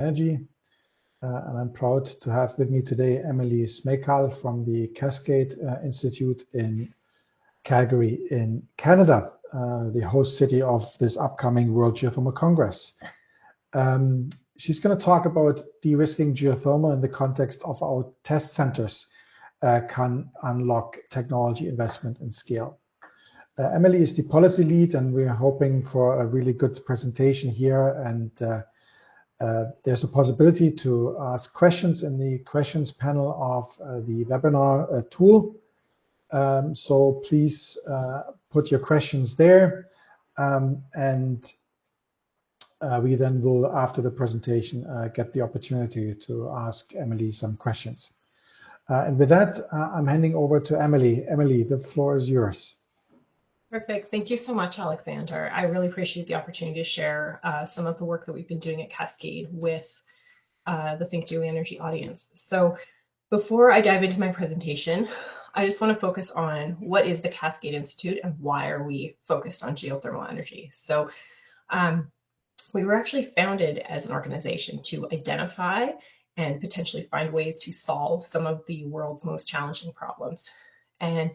Energy. And I'm proud to have with me today Emily Smejkal from the Cascade Institute in Calgary in Canada, the host city of this upcoming World Geothermal Congress. She's going to talk about de-risking geothermal in the context of our test centers can unlock technology investment and scale. Emily is the policy lead, and we're hoping for a really good presentation here. And there's a possibility to ask questions in the questions panel of the webinar tool. So please put your questions there. We then will, after the presentation, get the opportunity to ask Emily some questions. And with that, I'm handing over to Emily. Emily, the floor is yours. Perfect. Thank you so much, Alexander. I really appreciate the opportunity to share some of the work that we've been doing at Cascade with the ThinkGeoEnergy audience. So before I dive into my presentation, I just want to focus on what is the Cascade Institute and why are we focused on geothermal energy. So we were actually founded as an organization to identify and potentially find ways to solve some of the world's most challenging problems. And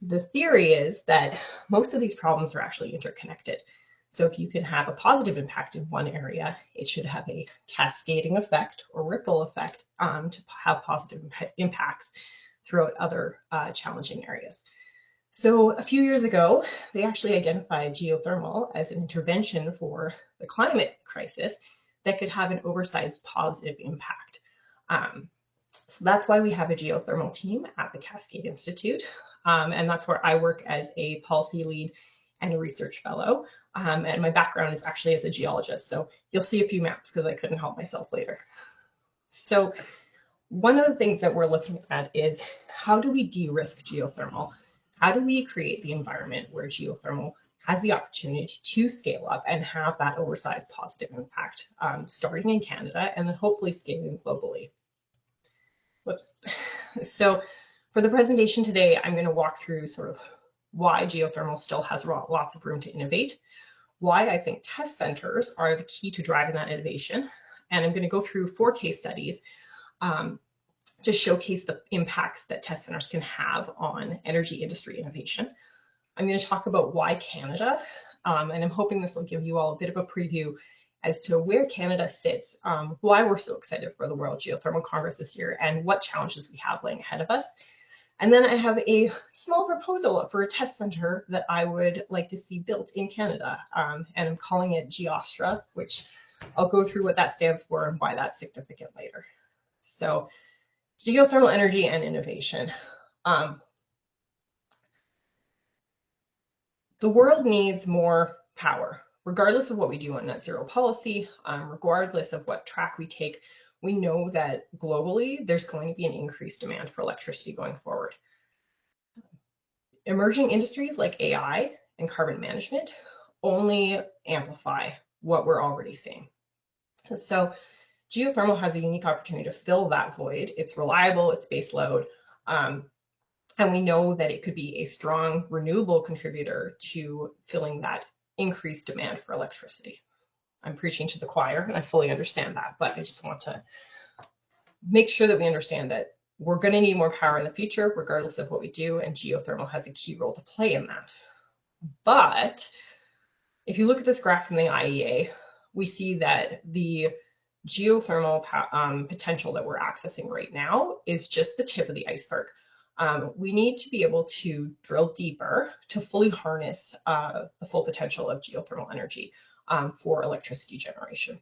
the theory is that most of these problems are actually interconnected. So if you can have a positive impact in one area, it should have a cascading effect or ripple effect to have positive impacts throughout other challenging areas. So a few years ago, they actually identified geothermal as an intervention for the climate crisis that could have an oversized positive impact. So that's why we have a geothermal team at the Cascade Institute. And that's where I work as a policy lead and a research fellow. And my background is actually as a geologist. So you'll see a few maps because I couldn't help myself later. So one of the things that we're looking at is how do we de-risk geothermal? How do we create the environment where geothermal has the opportunity to scale up and have that oversized positive impact, starting in Canada and then hopefully scaling globally? Whoops. So for the presentation today, I'm going to walk through sort of why geothermal still has lots of room to innovate, why I think test centers are the key to driving that innovation, and I'm going to go through 4 case studies to showcase the impacts that test centers can have on energy industry innovation. I'm going to talk about why Canada, and I'm hoping this will give you all a bit of a preview as to where Canada sits, why we're so excited for the World Geothermal Congress this year, and what challenges we have laying ahead of us. And then I have a small proposal for a test center that I would like to see built in Canada, and I'm calling it GeoStra, which I'll go through what that stands for and why that's significant later. So geothermal energy and innovation. The world needs more power, regardless of what we do on net zero policy, regardless of what track we take. We know that globally, there's going to be an increased demand for electricity going forward. Emerging industries like AI and carbon management only amplify what we're already seeing. So geothermal has a unique opportunity to fill that void. It's reliable, it's base load, and we know that it could be a strong renewable contributor to filling that increased demand for electricity. I'm preaching to the choir, and I fully understand that, but I just want to make sure that we understand that we're going to need more power in the future, regardless of what we do, and geothermal has a key role to play in that. But if you look at this graph from the IEA, we see that the geothermal potential that we're accessing right now is just the tip of the iceberg. We need to be able to drill deeper to fully harness the full potential of geothermal energy for electricity generation.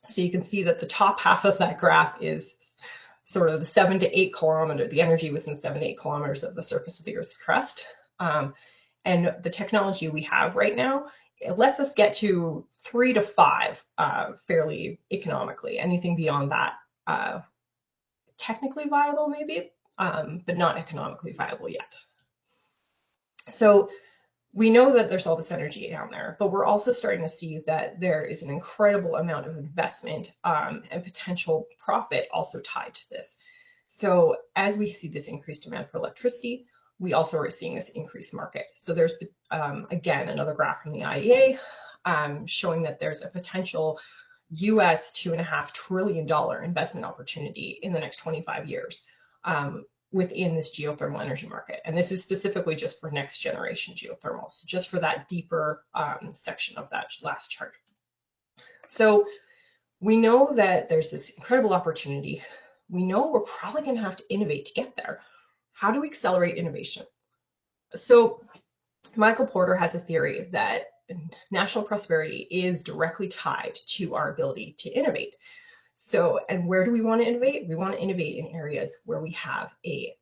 So you can see that the top half of that graph is sort of the 7 to 8 kilometer, the energy within 7 to 8 kilometers of the surface of the Earth's crust. And the technology we have right now, it lets us get to 3 to 5 fairly economically. Anything beyond that, technically viable maybe, but not economically viable yet. So we know that there's all this energy down there, but we're also starting to see that there is an incredible amount of investment and potential profit also tied to this. So as we see this increased demand for electricity, we also are seeing this increased market. So there's, again, another graph from the IEA showing that there's a potential US $2.5 trillion investment opportunity in the next 25 years within this geothermal energy market. And this is specifically just for next generation geothermal, so just for that deeper section of that last chart. So we know that there's this incredible opportunity. We know we're probably going to have to innovate to get there. How do we accelerate innovation? So Michael Porter has a theory that national prosperity is directly tied to our ability to innovate. So, and where do we want to innovate? We want to innovate in areas where we have a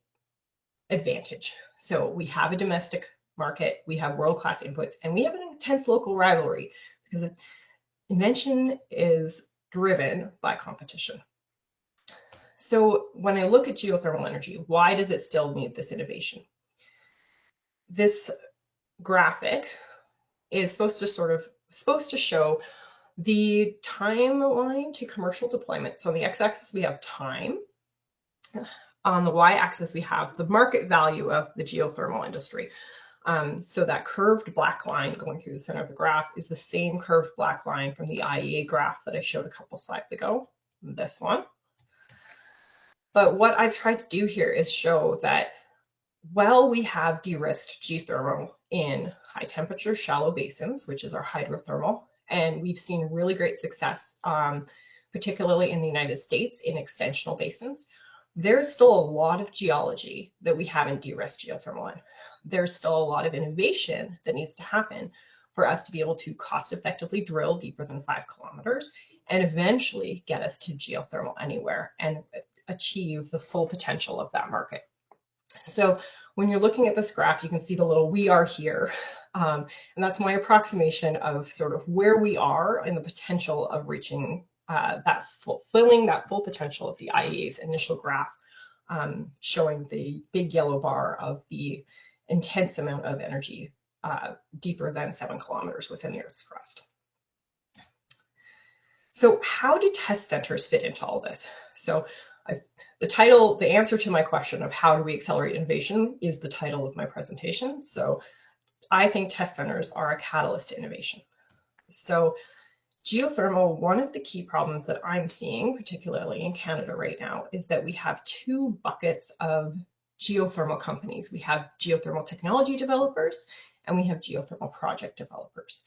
advantage. So we have a domestic market, we have world-class inputs, and we have an intense local rivalry because invention is driven by competition. So when I look at geothermal energy, why does it still need this innovation? This graphic is supposed to show the timeline to commercial deployment. So on the x-axis we have time. On the y-axis we have the market value of the geothermal industry. So that curved black line going through the center of the graph is the same curved black line from the IEA graph that I showed a couple slides ago, this one. But what I've tried to do here is show that while we have de-risked geothermal in high temperature shallow basins, which is our hydrothermal, and we've seen really great success, particularly in the United States in extensional basins, there's still a lot of geology that we haven't de-risked geothermal in. There's still a lot of innovation that needs to happen for us to be able to cost effectively drill deeper than 5 kilometers and eventually get us to geothermal anywhere and achieve the full potential of that market. So when you're looking at this graph, you can see the little "we are here," and that's my approximation of sort of where we are in the potential of reaching fulfilling that full potential of the IEA's initial graph, showing the big yellow bar of the intense amount of energy deeper than 7 kilometers within the Earth's crust. So how do test centers fit into all this? So the answer to my question of how do we accelerate innovation is the title of my presentation. So I think test centers are a catalyst to innovation. So geothermal, one of the key problems that I'm seeing, particularly in Canada right now, is that we have 2 buckets of geothermal companies. We have geothermal technology developers and we have geothermal project developers.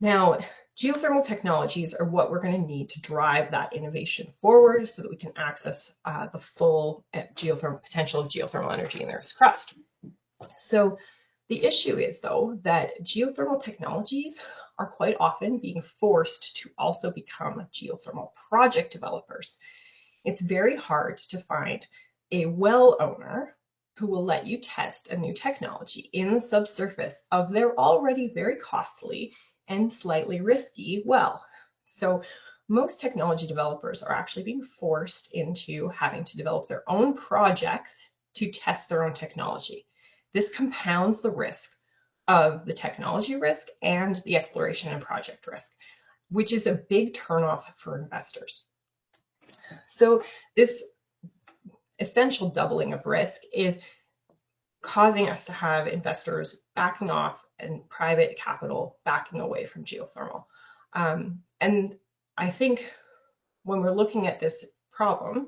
Now, geothermal technologies are what we're going to need to drive that innovation forward so that we can access the full geothermal potential of geothermal energy in the Earth's crust. So the issue is, though, that geothermal technologies are quite often being forced to also become geothermal project developers. It's very hard to find a well owner who will let you test a new technology in the subsurface of their already very costly and slightly risky well. So most technology developers are actually being forced into having to develop their own projects to test their own technology. This compounds the risk of the technology risk and the exploration and project risk, which is a big turnoff for investors. So this essential doubling of risk is causing us to have investors backing off and private capital backing away from geothermal. And I think when we're looking at this problem,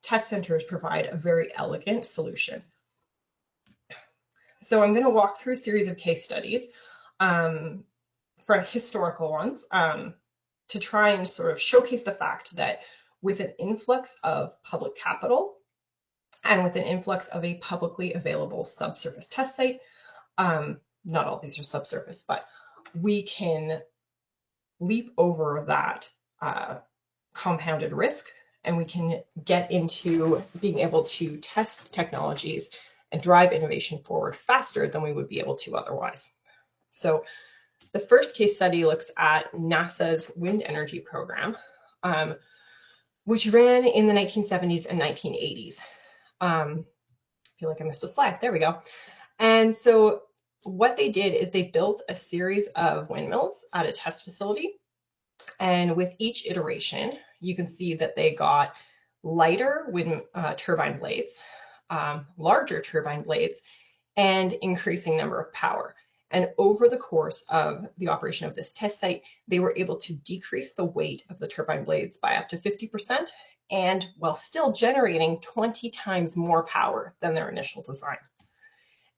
test centers provide a very elegant solution. So I'm going to walk through a series of case studies for historical ones to try and sort of showcase the fact that with an influx of public capital and with an influx of a publicly available subsurface test site, not all these are subsurface, but we can leap over that compounded risk and we can get into being able to test technologies and drive innovation forward faster than we would be able to otherwise. So the first case study looks at NASA's wind energy program, which ran in the 1970s and 1980s. I feel like I missed a slide. There we go. And so what they did is they built a series of windmills at a test facility. And with each iteration, you can see that they got lighter wind turbine blades, larger turbine blades, and increasing number of power. And over the course of the operation of this test site, they were able to decrease the weight of the turbine blades by up to 50%, and while still generating 20 times more power than their initial design.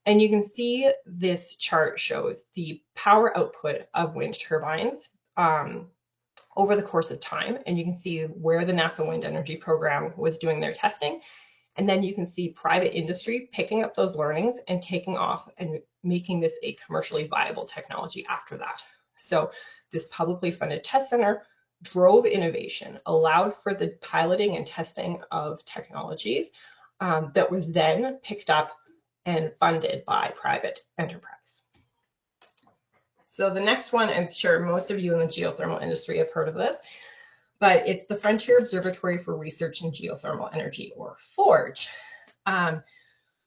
And you can see this chart shows the power output of wind turbines over the course of time. And you can see where the NASA Wind Energy Program was doing their testing. And then you can see private industry picking up those learnings and taking off and making this a commercially viable technology after that. So this publicly funded test center drove innovation, allowed for the piloting and testing of technologies that was then picked up and funded by private enterprise. So the next one, I'm sure most of you in the geothermal industry have heard of this, but it's the Frontier Observatory for Research in Geothermal Energy, or FORGE.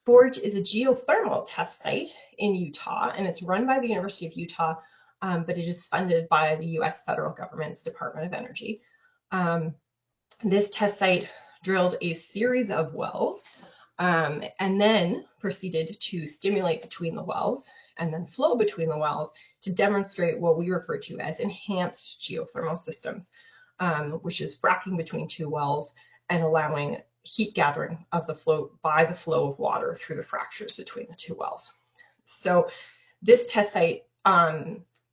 FORGE is a geothermal test site in Utah, and it's run by the University of Utah, but it is funded by the US federal government's Department of Energy. This test site drilled a series of wells and then proceeded to stimulate between the wells and then flow between the wells to demonstrate what we refer to as enhanced geothermal systems, which is fracking between two wells and allowing heat gathering of the flow by the flow of water through the fractures between the two wells. So this test site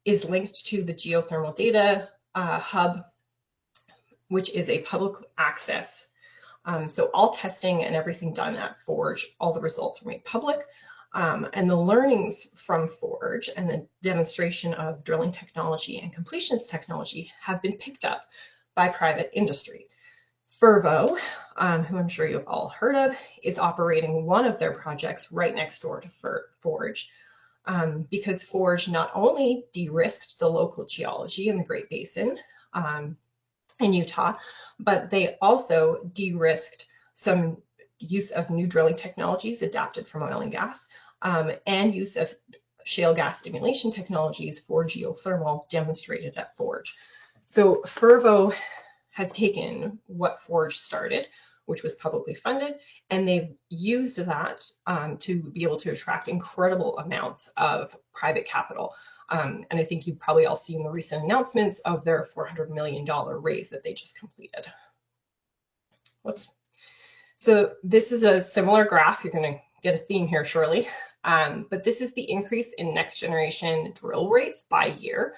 is linked to the Geothermal Data Hub, which is a public access. So all testing and everything done at FORGE, all the results were made public. And the learnings from FORGE and the demonstration of drilling technology and completions technology have been picked up by private industry. Fervo, who I'm sure you've all heard of, is operating one of their projects right next door to FORGE, because FORGE not only de-risked the local geology in the Great Basin in Utah, but they also de-risked some use of new drilling technologies adapted from oil and gas, and use of shale gas stimulation technologies for geothermal demonstrated at FORGE. So Fervo has taken what FORGE started, which was publicly funded, and they've used that to be able to attract incredible amounts of private capital. And I think you've probably all seen the recent announcements of their $400 million raise that they just completed. Whoops. So this is a similar graph. You're going to get a theme here shortly. But this is the increase in next generation drill rates by year.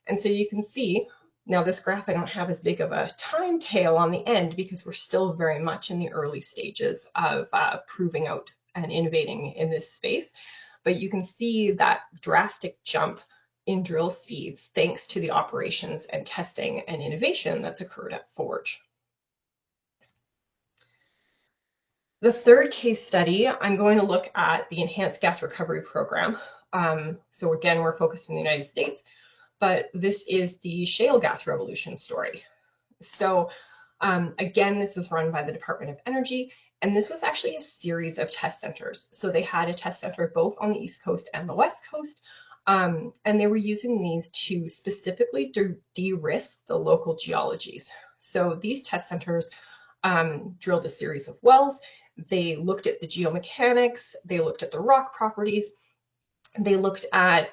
And so you can see, now this graph, I don't have as big of a time tail on the end because we're still very much in the early stages of proving out and innovating in this space. But you can see that drastic jump in drill speeds thanks to the operations and testing and innovation that's occurred at FORGE. The third case study, I'm going to look at the Enhanced Gas Recovery Program. So again, we're focused in the United States, but this is the shale gas revolution story. So again, this was run by the Department of Energy, and this was actually a series of test centers. So they had a test center both on the East Coast and the West Coast, and they were using these to specifically de-risk the local geologies. So these test centers drilled a series of wells. They looked at the geomechanics, they looked at the rock properties, they looked at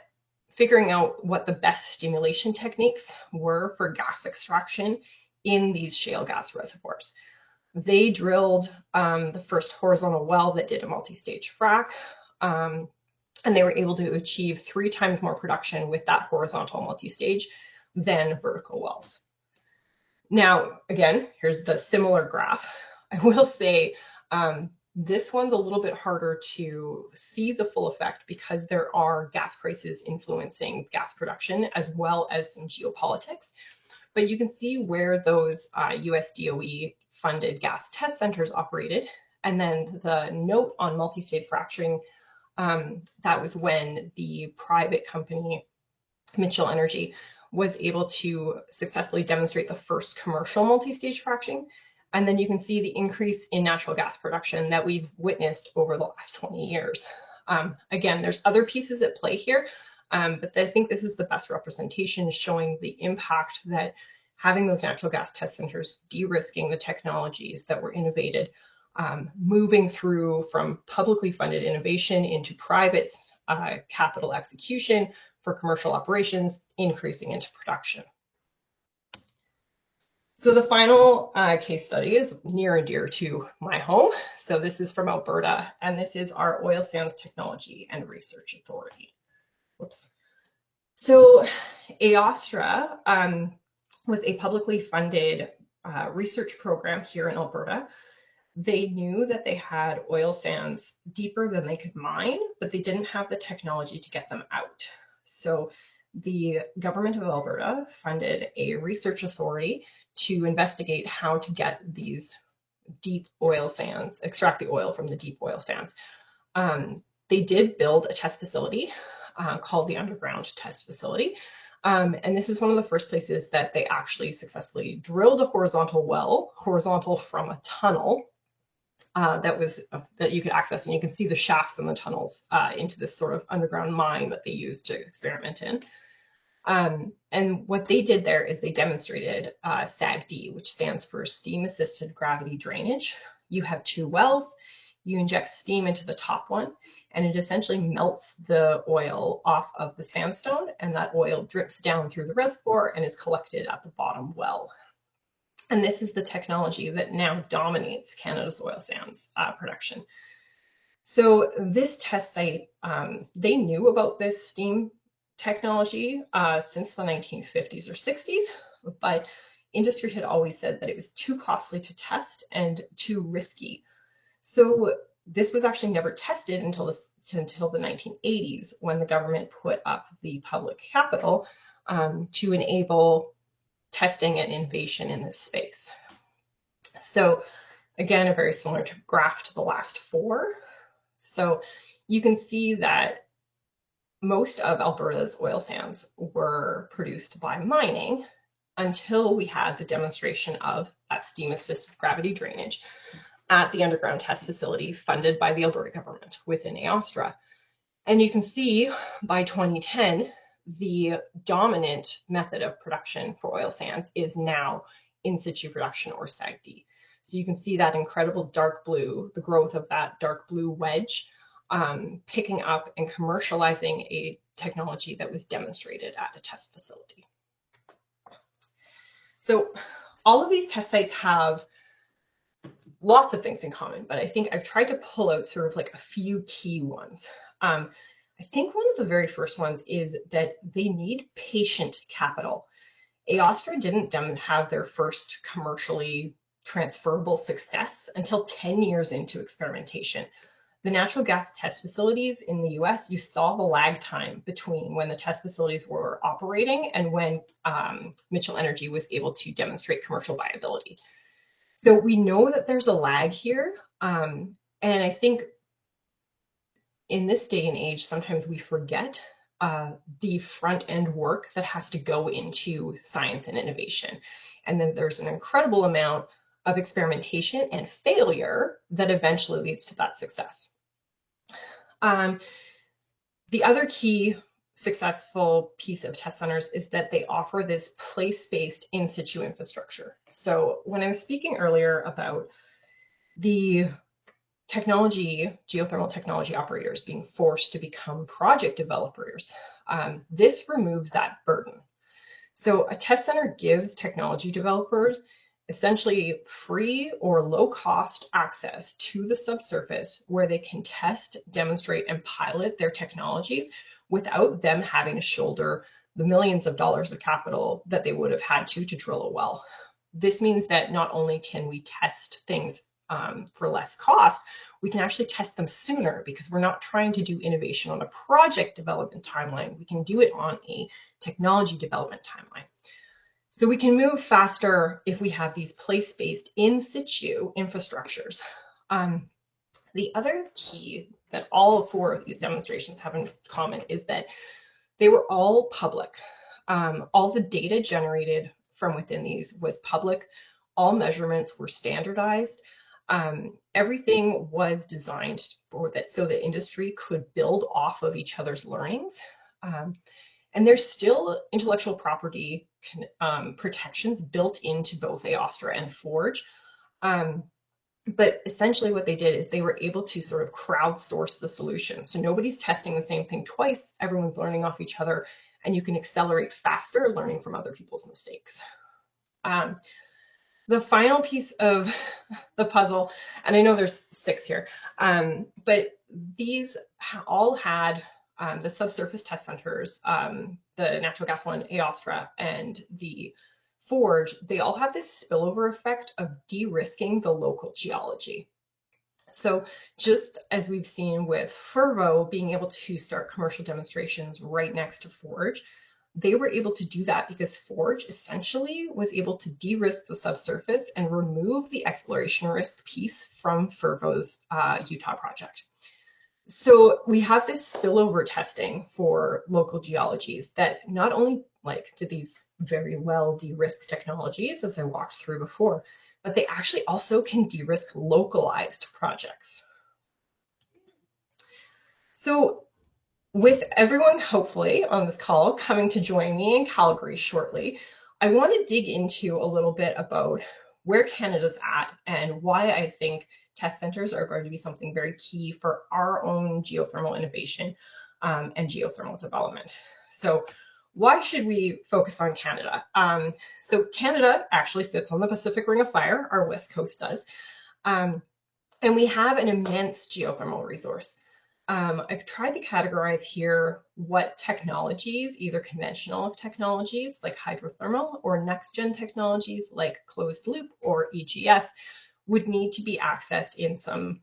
figuring out what the best stimulation techniques were for gas extraction in these shale gas reservoirs. They drilled the first horizontal well that did a multi-stage frac, and they were able to achieve 3 times more production with that horizontal multi-stage than vertical wells. Now, again, here's the similar graph. I will say this one's a little bit harder to see the full effect because there are gas prices influencing gas production as well as some geopolitics. But you can see where those US DOE funded gas test centers operated. And then the note on multi-stage fracturing, that was when the private company, Mitchell Energy, was able to successfully demonstrate the first commercial multi-stage fracturing. And then you can see the increase in natural gas production that we've witnessed over the last 20 years. Again, there's other pieces at play here, but I think this is the best representation showing the impact that having those natural gas test centers, de-risking the technologies that were innovated moving through from publicly funded innovation into private capital execution for commercial operations, increasing into production. So the final case study is near and dear to my home. So this is from Alberta, and this is our Oil Sands Technology and Research Authority. Whoops. So AOSTRA was a publicly funded research program here in Alberta. They knew that they had oil sands deeper than they could mine, but they didn't have the technology to get them out. So the government of Alberta funded a research authority to investigate how to get these deep oil sands, extract the oil from the deep oil sands. They did build a test facility called the Underground Test Facility. And this is one of the first places that they actually successfully drilled a horizontal well, horizontal from a tunnel that you could access, and you can see the shafts and the tunnels into this sort of underground mine that they used to experiment in. And what they did there is they demonstrated SAGD, which stands for Steam Assisted Gravity Drainage. You have two wells, you inject steam into the top one, and it essentially melts the oil off of the sandstone, and that oil drips down through the reservoir and is collected at the bottom well. And this is the technology that now dominates Canada's oil sands production. So this test site, they knew about this steam technology since the 1950s or 60s, but industry had always said that it was too costly to test and too risky. So this was actually never tested until the 1980s, when the government put up the public capital to enable testing and innovation in this space. So again, a very similar graph to the last four. So you can see that most of Alberta's oil sands were produced by mining until we had the demonstration of that steam-assisted gravity drainage at the underground test facility funded by the Alberta government within AOSTRA. And you can see by 2010, the dominant method of production for oil sands is now in situ production, or SAGD. So you can see that incredible dark blue, the growth of that dark blue wedge, picking up and commercializing a technology that was demonstrated at a test facility. So all of these test sites have lots of things in common, but I think I've tried to pull out sort of like a few key ones. I think one of the very first ones is that they need patient capital. AOSTRA didn't have their first commercially transferable success until 10 years into experimentation. The natural gas test facilities in the US, you saw the lag time between when the test facilities were operating and when Mitchell Energy was able to demonstrate commercial viability. So we know that there's a lag here. And I think in this day and age, sometimes we forget the front end work that has to go into science and innovation. And then there's an incredible amount of experimentation and failure that eventually leads to that success. The other key successful piece of test centers is that they offer this place-based in situ infrastructure. So when I was speaking earlier about the geothermal technology operators being forced to become project developers, this removes that burden. So a test center gives technology developers essentially free or low cost access to the subsurface where they can test, demonstrate, and pilot their technologies without them having to shoulder the millions of dollars of capital that they would have had to drill a well. This means that not only can we test things for less cost, we can actually test them sooner because we're not trying to do innovation on a project development timeline. We can do it on a technology development timeline. So we can move faster if we have these place-based in situ infrastructures. The other key that all four of these demonstrations have in common is that they were all public. All the data generated from within these was public. All measurements were standardized. Everything was designed for that so the industry could build off of each other's learnings. And there's still intellectual property protections built into both AOSTRA and Forge. But essentially what they did is they were able to sort of crowdsource the solution. So nobody's testing the same thing twice, everyone's learning off each other, and you can accelerate faster learning from other people's mistakes. Um, the final piece of the puzzle, and I know there's 6 here, but these all had the subsurface test centers, the natural gas one, Aostra, and the Forge, they all have this spillover effect of de-risking the local geology. So just as we've seen with Fervo being able to start commercial demonstrations right next to Forge, they were able to do that because Forge essentially was able to de-risk the subsurface and remove the exploration risk piece from Fervo's Utah project. So we have this spillover testing for local geologies that not only like do these very well de-risk technologies, as I walked through before, but they actually also can de-risk localized projects. So with everyone hopefully on this call coming to join me in Calgary shortly, I want to dig into a little bit about where Canada's at and why I think test centers are going to be something very key for our own geothermal innovation and geothermal development. So why should we focus on Canada? So Canada actually sits on the Pacific Ring of Fire, our West Coast does, and we have an immense geothermal resource. I've tried to categorize here what technologies, either conventional technologies like hydrothermal or next-gen technologies like closed loop or EGS would need to be accessed in some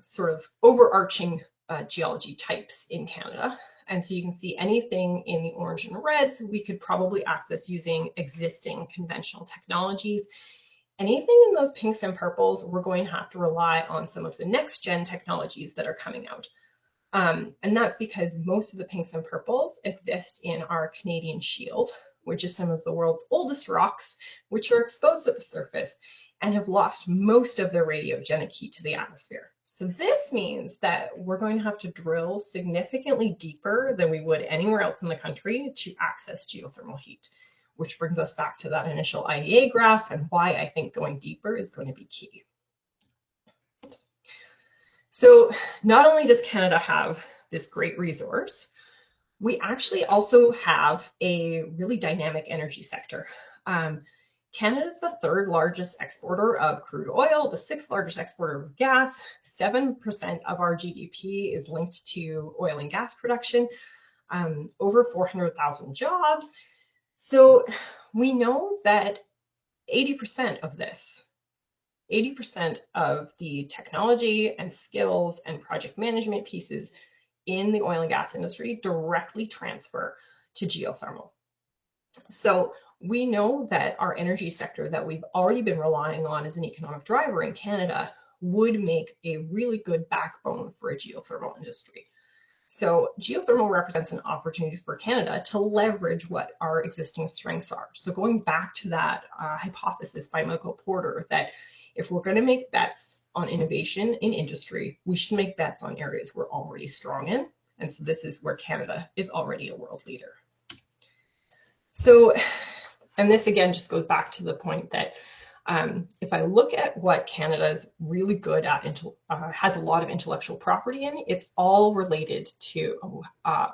sort of overarching geology types in Canada. And so you can see anything in the orange and reds we could probably access using existing conventional technologies. Anything in those pinks and purples, we're going to have to rely on some of the next gen technologies that are coming out. And that's because most of the pinks and purples exist in our Canadian Shield, which is some of the world's oldest rocks, which are exposed at the surface and have lost most of their radiogenic heat to the atmosphere. So this means that we're going to have to drill significantly deeper than we would anywhere else in the country to access geothermal heat, which brings us back to that initial IEA graph and why I think going deeper is going to be key. So not only does Canada have this great resource, we actually also have a really dynamic energy sector. Canada is the 3rd largest exporter of crude oil, the 6th largest exporter of gas. 7% of our GDP is linked to oil and gas production, over 400,000 jobs. So we know that 80% of this, 80% of the technology and skills and project management pieces in the oil and gas industry directly transfer to geothermal. So we know that our energy sector that we've already been relying on as an economic driver in Canada would make a really good backbone for a geothermal industry. So geothermal represents an opportunity for Canada to leverage what our existing strengths are. So going back to that hypothesis by Michael Porter that if we're going to make bets on innovation in industry, we should make bets on areas we're already strong in. And so this is where Canada is already a world leader. So, and this again just goes back to the point that if I look at what Canada is really good at, has a lot of intellectual property in, it's all related to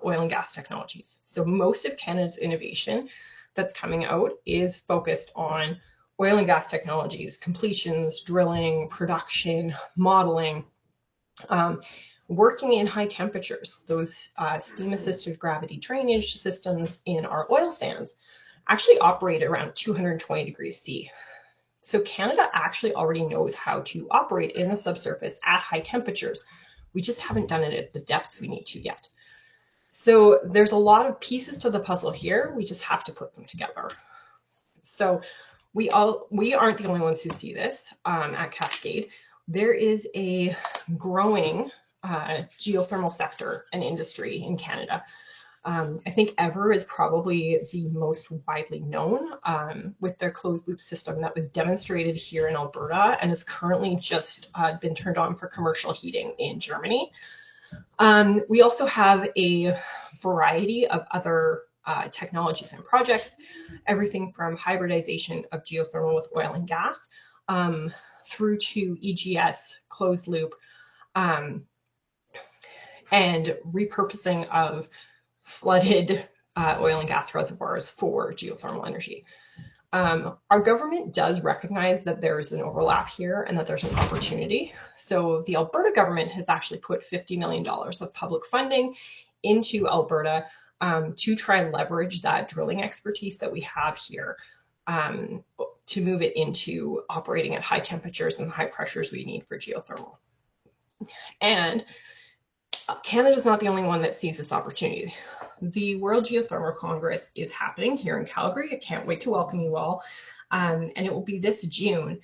oil and gas technologies. So most of Canada's innovation that's coming out is focused on oil and gas technologies, completions, drilling, production, modeling, working in high temperatures. Those steam-assisted gravity drainage systems in our oil sands actually operate around 220 degrees C. So Canada actually already knows how to operate in the subsurface at high temperatures. We just haven't done it at the depths we need to yet. So there's a lot of pieces to the puzzle here. We just have to put them together. So we aren't the only ones who see this at Cascade. There is a growing geothermal sector and industry in Canada. I think Ever is probably the most widely known with their closed loop system that was demonstrated here in Alberta and has currently just been turned on for commercial heating in Germany. We also have a variety of other technologies and projects, everything from hybridization of geothermal with oil and gas, through to EGS, closed loop, and repurposing of flooded oil and gas reservoirs for geothermal energy. Our government does recognize that there's an overlap here and that there's an opportunity. So the Alberta government has actually put $50 million of public funding into Alberta to try and leverage that drilling expertise that we have here to move it into operating at high temperatures and high pressures we need for geothermal. And Canada's not the only one that sees this opportunity. The World Geothermal Congress is happening here in Calgary. I can't wait to welcome you all. And it will be this June.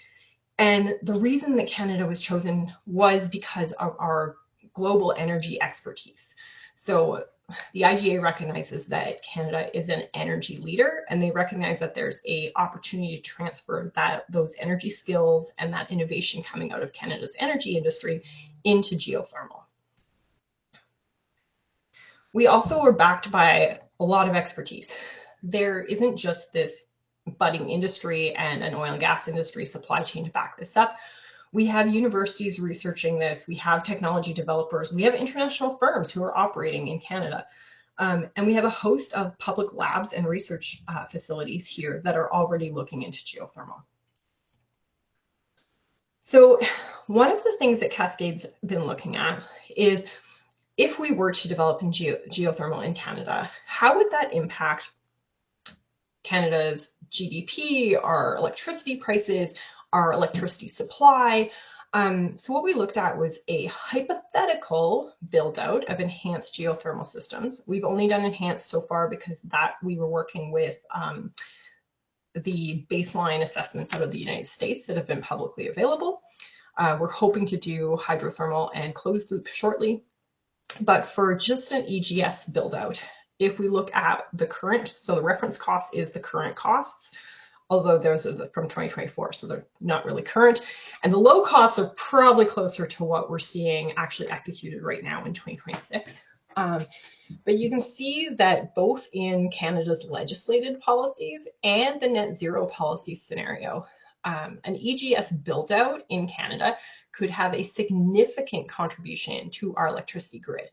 And the reason that Canada was chosen was because of our global energy expertise. So the IGA recognizes that Canada is an energy leader, and they recognize that there's an opportunity to transfer those energy skills and that innovation coming out of Canada's energy industry into geothermal. We also are backed by a lot of expertise. There isn't just this budding industry and an oil and gas industry supply chain to back this up. We have universities researching this. We have technology developers. We have international firms who are operating in Canada. And we have a host of public labs and research facilities here that are already looking into geothermal. So one of the things that Cascade's been looking at is, if we were to develop in geothermal in Canada, how would that impact Canada's GDP, our electricity prices, our electricity supply? So what we looked at was a hypothetical build out of enhanced geothermal systems. We've only done enhanced so far because that we were working with the baseline assessments out of the United States that have been publicly available. We're hoping to do hydrothermal and closed loop shortly. But for just an EGS build out, if we look at the current, so the reference cost is the current costs, although those are from 2024, so they're not really current. And the low costs are probably closer to what we're seeing actually executed right now in 2026. But you can see that both in Canada's legislated policies and the net zero policy scenario, an EGS build out in Canada could have a significant contribution to our electricity grid.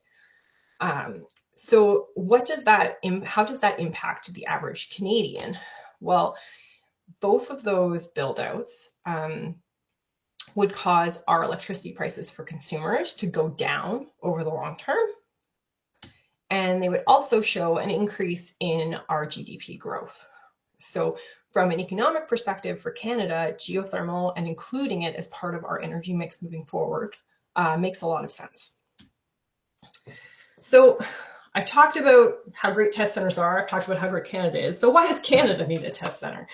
So how does that impact the average Canadian? Well, both of those build outs would cause our electricity prices for consumers to go down over the long term. And they would also show an increase in our GDP growth. So from an economic perspective for Canada, geothermal and including it as part of our energy mix moving forward makes a lot of sense. So I've talked about how great test centers are. I've talked about how great Canada is. So why does Canada need a test center?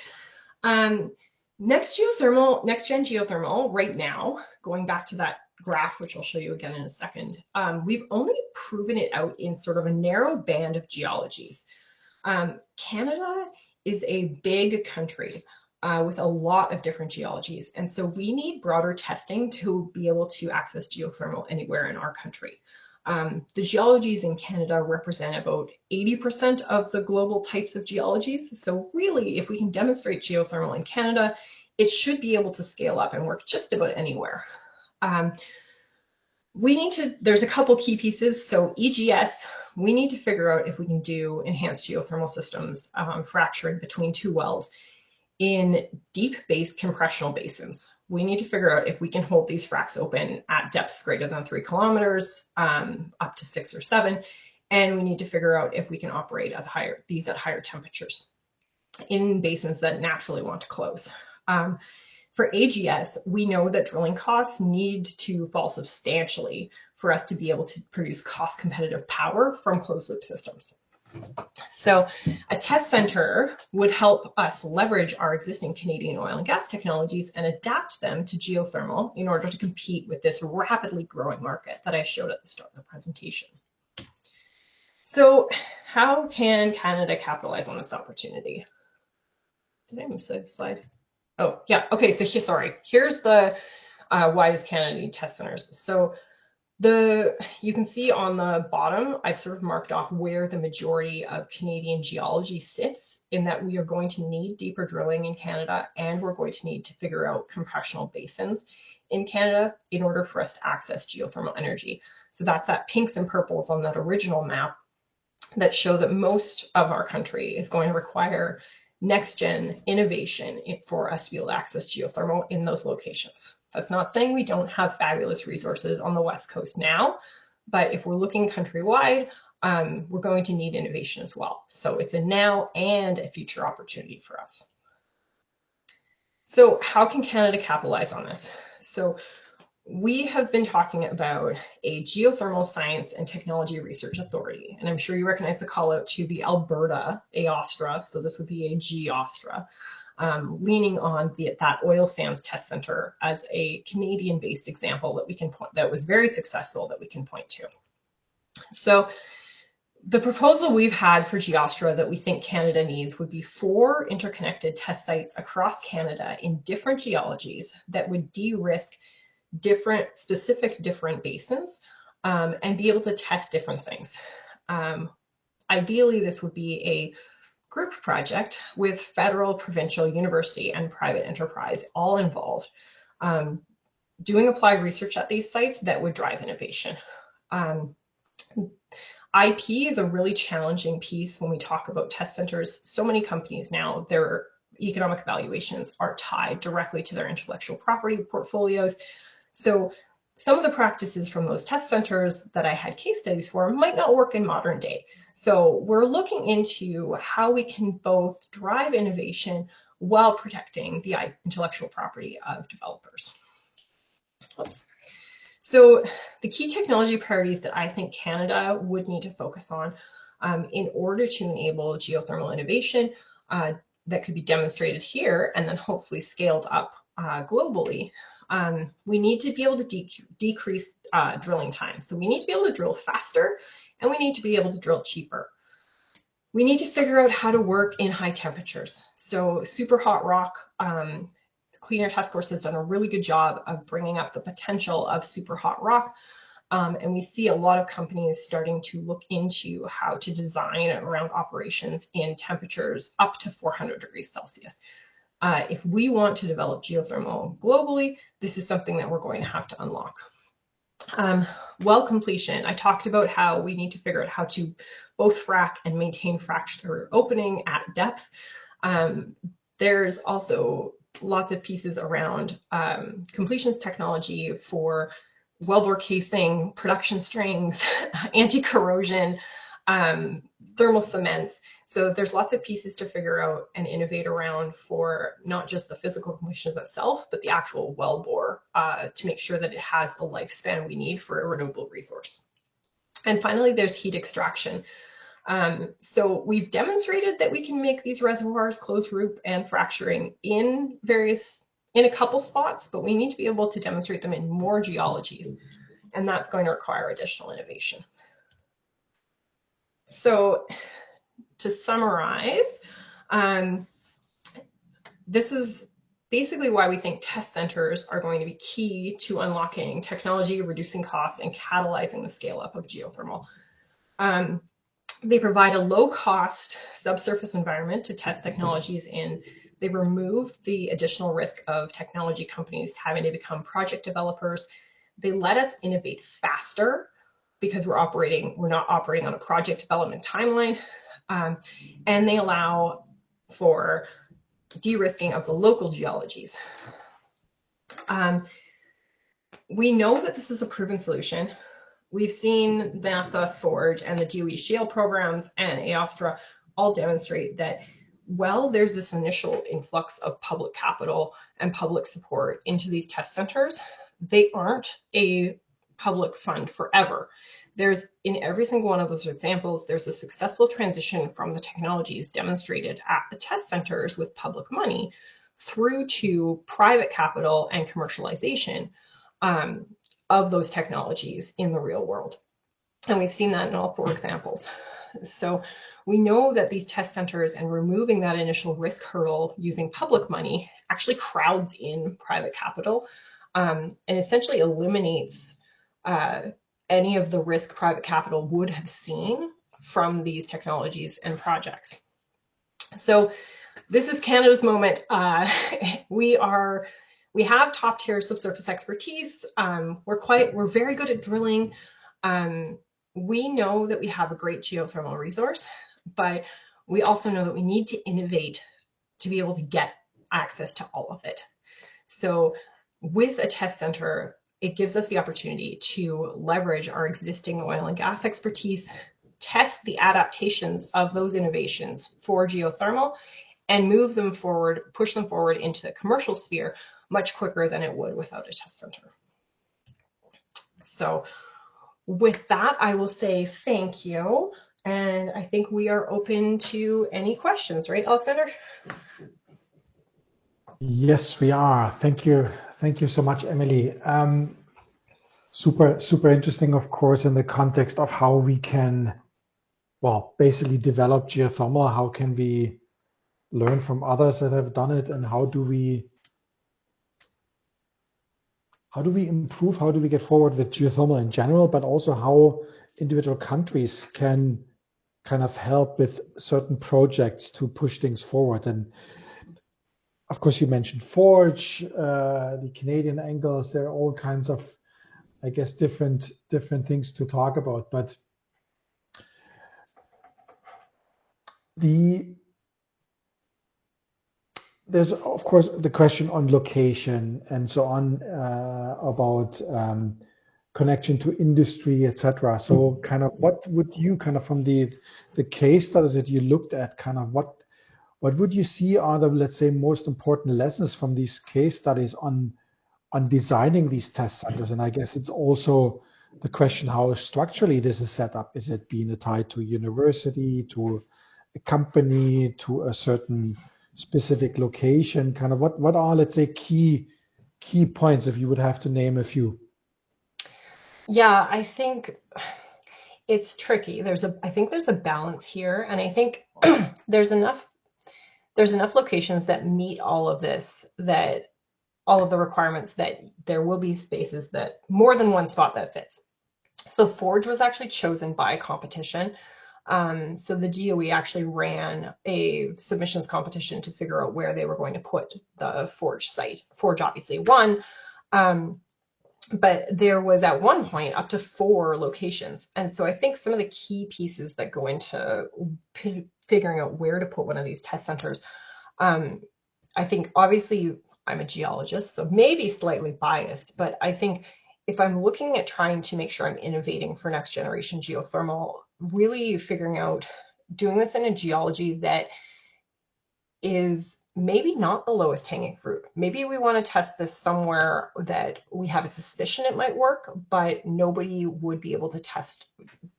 Next gen geothermal right now, going back to that graph, which I'll show you again in a second, we've only proven it out in sort of a narrow band of geologies. Canada is a big country with a lot of different geologies. And so we need broader testing to be able to access geothermal anywhere in our country. The geologies in Canada represent about 80% of the global types of geologies. So really, if we can demonstrate geothermal in Canada, it should be able to scale up and work just about anywhere. There's a couple key pieces. So EGS, we need to figure out if we can do enhanced geothermal systems fracturing between two wells in deep base compressional basins. We need to figure out if we can hold these fracs open at depths greater than 3 kilometers, up to 6 or 7. And we need to figure out if we can operate at higher temperatures in basins that naturally want to close. For AGS, we know that drilling costs need to fall substantially for us to be able to produce cost competitive power from closed loop systems. So a test center would help us leverage our existing Canadian oil and gas technologies and adapt them to geothermal in order to compete with this rapidly growing market that I showed at the start of the presentation. So how can Canada capitalize on this opportunity? Did I miss a slide? Oh, yeah. Okay, so here's the why does Canada need test centers? So You can see on the bottom, I've sort of marked off where the majority of Canadian geology sits, in that we are going to need deeper drilling in Canada, and we're going to need to figure out compressional basins in Canada in order for us to access geothermal energy. So that's that pinks and purples on that original map that show that most of our country is going to require next gen innovation for us to be able to access geothermal in those locations. That's not saying we don't have fabulous resources on the West Coast now, but if we're looking countrywide, we're going to need innovation as well. So it's a now and a future opportunity for us. So how can Canada capitalize on this? So we have been talking about a geothermal science and technology research authority, and I'm sure you recognize the call out to the Alberta AOSTRA, so this would be a GEOSTRA, leaning on that oil sands test center as a Canadian-based example that we can point, that was very successful, that we can point to. So the proposal we've had for GEOSTRA that we think Canada needs would be 4 interconnected test sites across Canada in different geologies that would de-risk specific different basins, and be able to test different things. Ideally, this would be a group project with federal, provincial, university, and private enterprise all involved, doing applied research at these sites that would drive innovation. IP is a really challenging piece when we talk about test centers. So many companies now, their economic valuations are tied directly to their intellectual property portfolios. So some of the practices from those test centers that I had case studies for might not work in modern day. So we're looking into how we can both drive innovation while protecting the intellectual property of developers. Oops. So the key technology priorities that I think Canada would need to focus on in order to enable geothermal innovation that could be demonstrated here and then hopefully scaled up globally. We need to be able to decrease drilling time. So we need to be able to drill faster, and we need to be able to drill cheaper. We need to figure out how to work in high temperatures. So super hot rock, Clean Air Task Force has done a really good job of bringing up the potential of super hot rock. And we see a lot of companies starting to look into how to design around operations in temperatures up to 400 degrees Celsius. If we want to develop geothermal globally, this is something that we're going to have to unlock. Well completion. I talked about how we need to figure out how to both frack and maintain fracture opening at depth. There's also lots of pieces around completions technology for wellbore casing, production strings, anti-corrosion, thermal cements. So there's lots of pieces to figure out and innovate around for not just the physical completion itself, but the actual wellbore to make sure that it has the lifespan we need for a renewable resource. And finally, there's heat extraction. So we've demonstrated that we can make these reservoirs closed loop and fracturing in a couple spots, but we need to be able to demonstrate them in more geologies, and that's going to require additional innovation. So to summarize, this is basically why we think test centers are going to be key to unlocking technology, reducing costs, and catalyzing the scale up of geothermal. They provide a low-cost subsurface environment to test technologies in. They remove the additional risk of technology companies having to become project developers. They let us innovate faster because we're not operating on a project development timeline. And they allow for de-risking of the local geologies. We know that this is a proven solution. We've seen NASA Forge and the DOE Shale programs and AOSTRA all demonstrate that while there's this initial influx of public capital and public support into these test centers, they aren't a public fund forever. In every single one of those examples, there's a successful transition from the technologies demonstrated at the test centers with public money through to private capital and commercialization of those technologies in the real world. And we've seen that in all 4 examples. So we know that these test centers and removing that initial risk hurdle using public money actually crowds in private capital and essentially eliminates any of the risk private capital would have seen from these technologies and projects. So this is Canada's moment. We have top tier subsurface expertise. We're very good at drilling. We know that we have a great geothermal resource, but we also know that we need to innovate to be able to get access to all of it. So with a test center, it gives us the opportunity to leverage our existing oil and gas expertise, test the adaptations of those innovations for geothermal, and move them forward, push them forward into the commercial sphere much quicker than it would without a test center. So with that, I will say thank you. And I think we are open to any questions, right, Alexander? Yes, we are. Thank you. Thank you so much, Emily. Super interesting, of course, in the context of how we can, well, basically develop geothermal. How can we learn from others that have done it, and how do we improve? How do we get forward with geothermal in general, but also how individual countries can kind of help with certain projects to push things forward. And of course, you mentioned Forge, the Canadian angles. There are all kinds of, I guess, different things to talk about. But there's of course the question on location and so on, about connection to industry, etc. So kind of what would you kind of, from the case studies that you looked at, kind of what would you see are the, let's say, most important lessons from these case studies on designing these test centers? And I guess it's also the question how structurally this is set up. Is it being tied to a university, to a company, to a certain specific location? Kind of what are, let's say, key points, if you would have to name a few? Yeah, I think it's tricky. I think there's a balance here, and I think there's enough locations that meet all of this, that all of the requirements, that there will be spaces, that more than one spot that fits. So Forge was actually chosen by competition. So the DOE actually ran a submissions competition to figure out where they were going to put the Forge site. Forge obviously won. But there was at one point up to 4 locations. And so I think some of the key pieces that go into figuring out where to put one of these test centers, I think obviously I'm a geologist, so maybe slightly biased, but I think if I'm looking at trying to make sure I'm innovating for next generation geothermal, really figuring out doing this in a geology that is maybe not the lowest hanging fruit. Maybe we want to test this somewhere that we have a suspicion it might work, but nobody would be able to test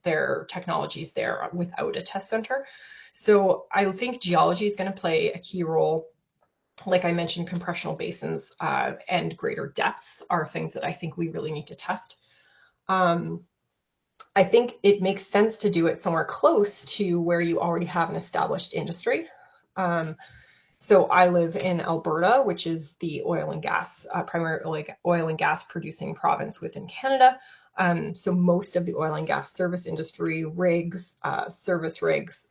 their technologies there without a test center. So I think geology is going to play a key role. Like I mentioned, compressional basins and greater depths are things that I think we really need to test. I think it makes sense to do it somewhere close to where you already have an established industry. So I live in Alberta, which is the oil and gas, primarily oil and gas producing province within Canada. So most of the oil and gas service industry, rigs, service rigs,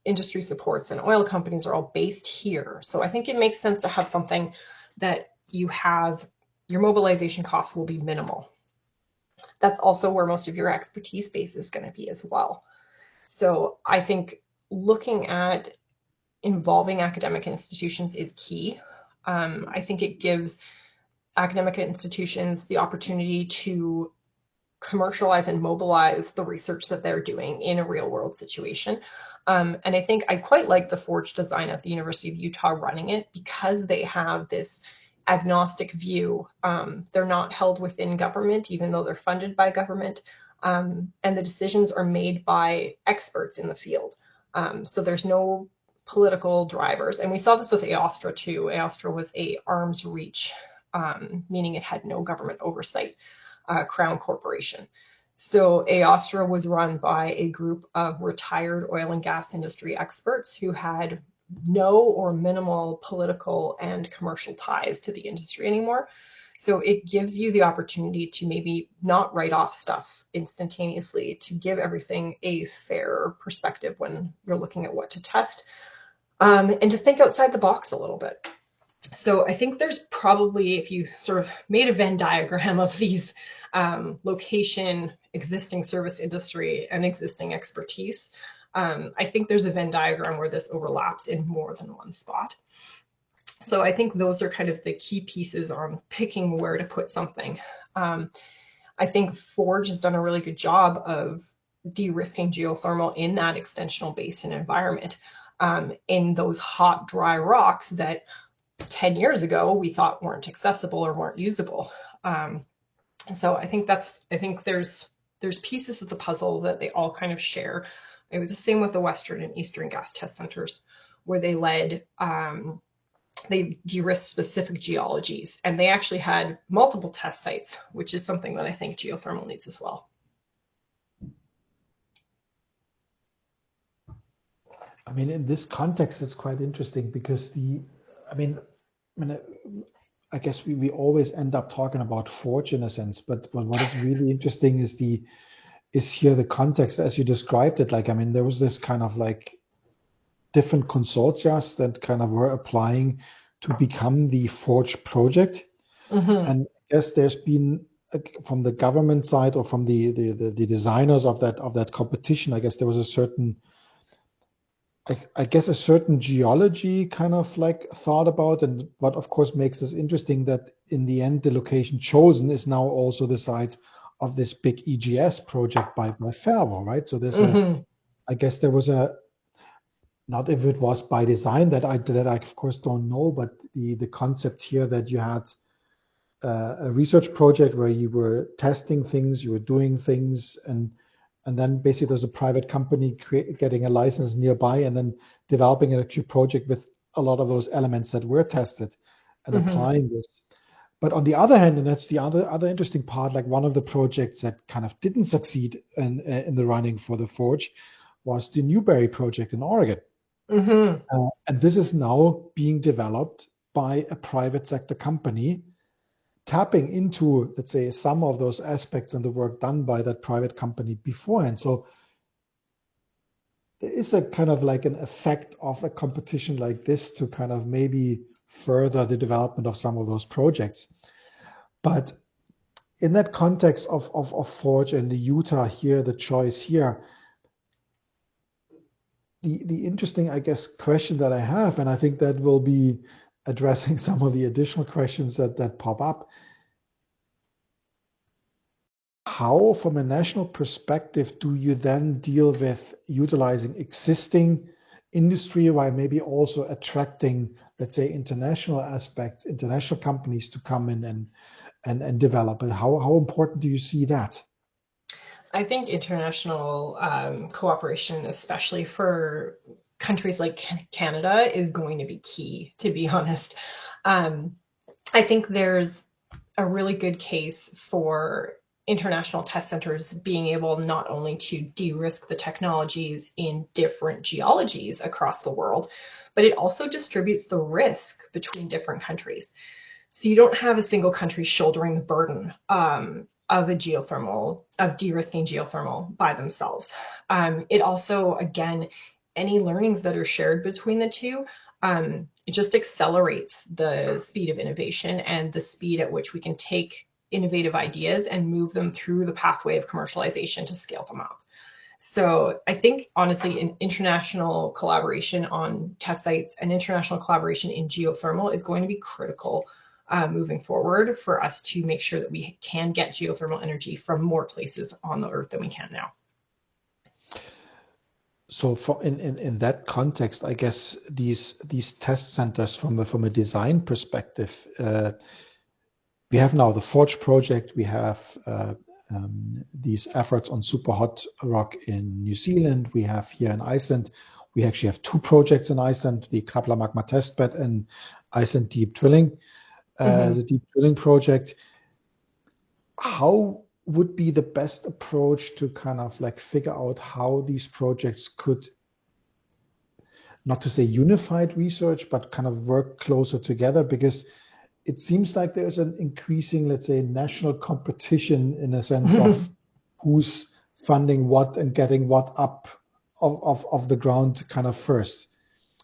industry supports, and oil companies are all based here. So I think it makes sense to have something that you have, your mobilization costs will be minimal. That's also where most of your expertise base is going to be as well. So I think looking at involving academic institutions is key. I think it gives academic institutions the opportunity to commercialize and mobilize the research that they're doing in a real world situation. And I think I quite like the Forge design of the University of Utah running it, because they have this agnostic view. They're not held within government, even though they're funded by government. And the decisions are made by experts in the field. So there's no political drivers. And we saw this with AOSTRA too. AOSTRA was a arm's reach, meaning it had no government oversight, Crown Corporation. So AOSTRA was run by a group of retired oil and gas industry experts who had no or minimal political and commercial ties to the industry anymore. So it gives you the opportunity to maybe not write off stuff instantaneously, to give everything a fair perspective when you're looking at what to test, and to think outside the box a little bit. So I think there's probably, if you sort of made a Venn diagram of these location, existing service industry, and existing expertise, I think there's a Venn diagram where this overlaps in more than one spot. So I think those are kind of the key pieces on picking where to put something. I think Forge has done a really good job of de-risking geothermal in that extensional basin environment, in those hot, dry rocks that 10 years ago we thought weren't accessible or weren't usable. So I think there's pieces of the puzzle that they all kind of share. It was the same with the Western and Eastern gas test centers, where they de-risked specific geologies, and they actually had multiple test sites, which is something that I think geothermal needs as well. I mean, in this context, it's quite interesting because I guess we always end up talking about Forge in a sense, but what is really interesting is here the context as you described it. Like, I mean, there was this kind of like different consortia that kind of were applying to become the Forge project. Mm-hmm. And I guess there's been, from the government side or from the designers of that competition, I guess there was a certain, I guess a certain geology kind of like thought about, and what of course makes this interesting that in the end the location chosen is now also the site of this big EGS project by Fervo, right? So there's I guess there was not if it was by design that I of course don't know, but the concept here that you had a research project where you were testing things, you were doing things, and then basically there's a private company getting a license nearby and then developing an actual project with a lot of those elements that were tested and applying this. But on the other hand, and that's the other interesting part, like one of the projects that kind of didn't succeed in the running for the Forge was the Newberry project in Oregon. And this is now being developed by a private sector company, tapping into, let's say, some of those aspects and the work done by that private company beforehand. So there is a kind of like an effect of a competition like this to kind of maybe further the development of some of those projects. But in that context of Forge and the Utah here, the choice here, the interesting, I guess, question that I have, and I think that will be addressing some of the additional questions that pop up. How, from a national perspective, do you then deal with utilizing existing industry while maybe also attracting, let's say, international aspects, international companies to come in and develop? And how important do you see that? I think international cooperation, especially for countries like Canada, is going to be key, to be honest. I think there's a really good case for international test centers being able not only to de-risk the technologies in different geologies across the world, but it also distributes the risk between different countries. So you don't have a single country shouldering the burden of de-risking geothermal by themselves. It also, again, any learnings that are shared between the two, it just accelerates the speed of innovation and the speed at which we can take innovative ideas and move them through the pathway of commercialization to scale them up. So I think, honestly, an international collaboration on test sites and international collaboration in geothermal is going to be critical moving forward for us to make sure that we can get geothermal energy from more places on the earth than we can now. So in that context, I guess these test centers from a design perspective, we have now the Forge project, we have these efforts on super hot rock in New Zealand, we have here in Iceland, we actually have two projects in Iceland, the Krafla Magma Testbed and Iceland Deep Drilling, the Deep Drilling project. How would be the best approach to kind of like figure out how these projects could, not to say unified research, but kind of work closer together? Because it seems like there's an increasing, let's say, national competition in a sense of who's funding what and getting what up of the ground kind of first.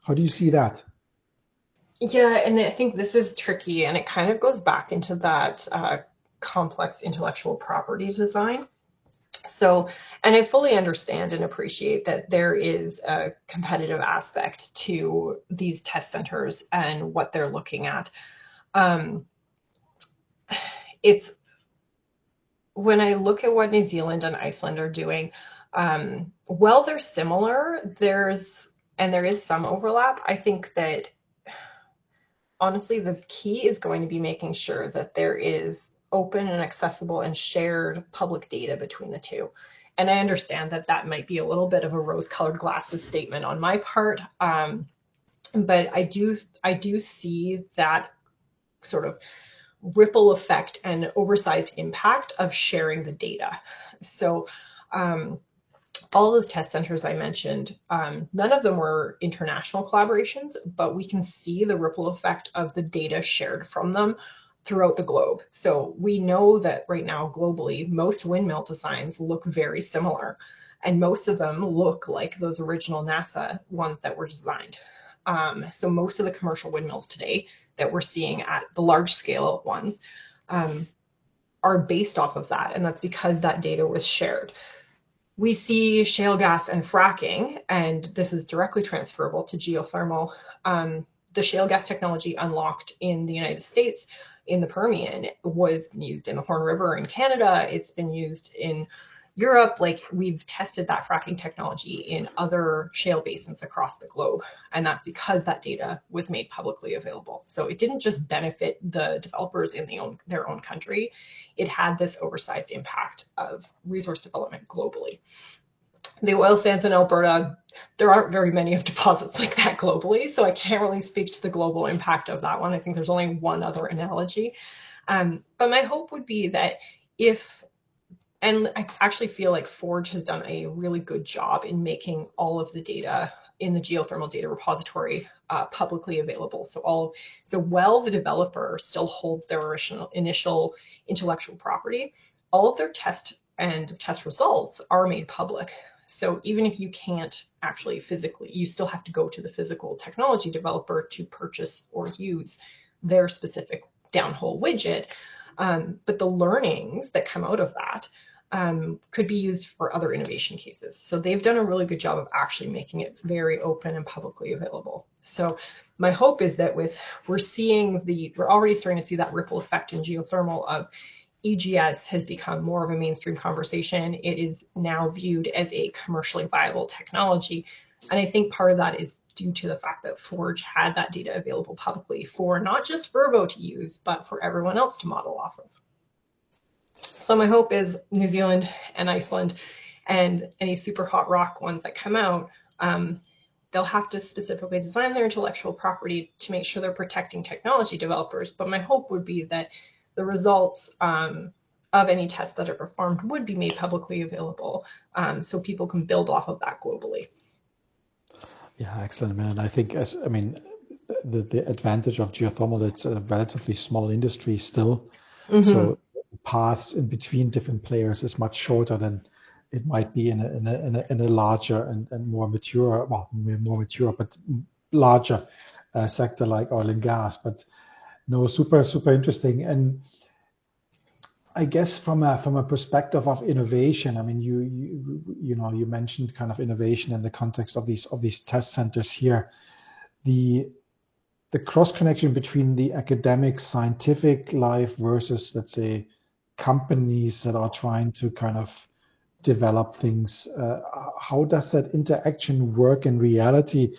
How do you see that? Yeah, and I think this is tricky, and it kind of goes back into that complex intellectual property design. So, and I fully understand and appreciate that there is a competitive aspect to these test centers and what they're looking at. Um, it's when I look at what New Zealand and Iceland are doing, while they're similar, there is some overlap. I think that honestly, the key is going to be making sure that there is open and accessible and shared public data between the two. And I understand that that might be a little bit of a rose-colored glasses statement on my part, but I do see that sort of ripple effect and oversized impact of sharing the data. So all those test centers I mentioned, none of them were international collaborations, but we can see the ripple effect of the data shared from them throughout the globe. So we know that right now globally, most windmill designs look very similar, and most of them look like those original NASA ones that were designed. So most of the commercial windmills today that we're seeing at the large scale ones um, are based off of that, and that's because that data was shared. We see shale gas and fracking, and this is directly transferable to geothermal. The shale gas technology unlocked in the United States in the Permian was used in the Horn River in Canada. It's been used in Europe. Like, we've tested that fracking technology in other shale basins across the globe. And that's because that data was made publicly available. So it didn't just benefit the developers in their own country. It had this oversized impact of resource development globally. The oil sands in Alberta, there aren't very many of deposits like that globally, so I can't really speak to the global impact of that one. I think there's only one other analogy. But my hope would be that if, and I actually feel like Forge has done a really good job in making all of the data in the geothermal data repository publicly available. So while the developer still holds their initial intellectual property, all of their test results are made public. So even if you can't actually physically, you still have to go to the physical technology developer to purchase or use their specific downhole widget. But the learnings that come out of that could be used for other innovation cases. So they've done a really good job of actually making it very open and publicly available. So my hope is that we're already starting to see that ripple effect in geothermal of EGS has become more of a mainstream conversation. It is now viewed as a commercially viable technology. And I think part of that is due to the fact that Forge had that data available publicly for not just Vervo to use, but for everyone else to model off of. So my hope is New Zealand and Iceland and any super hot rock ones that come out, they'll have to specifically design their intellectual property to make sure they're protecting technology developers. But my hope would be that the results of any tests that are performed would be made publicly available, so people can build off of that globally. Yeah, excellent, man. I think, the advantage of geothermal, it's a relatively small industry still. Mm-hmm. So paths in between different players is much shorter than it might be in a larger and more mature, well, more mature, but larger sector like oil and gas. But no, super interesting. And I guess from a perspective of innovation, I mean, you mentioned kind of innovation in the context of these test centers here. The cross connection between the academic scientific life versus, let's say, companies that are trying to kind of develop things. How does that interaction work in reality,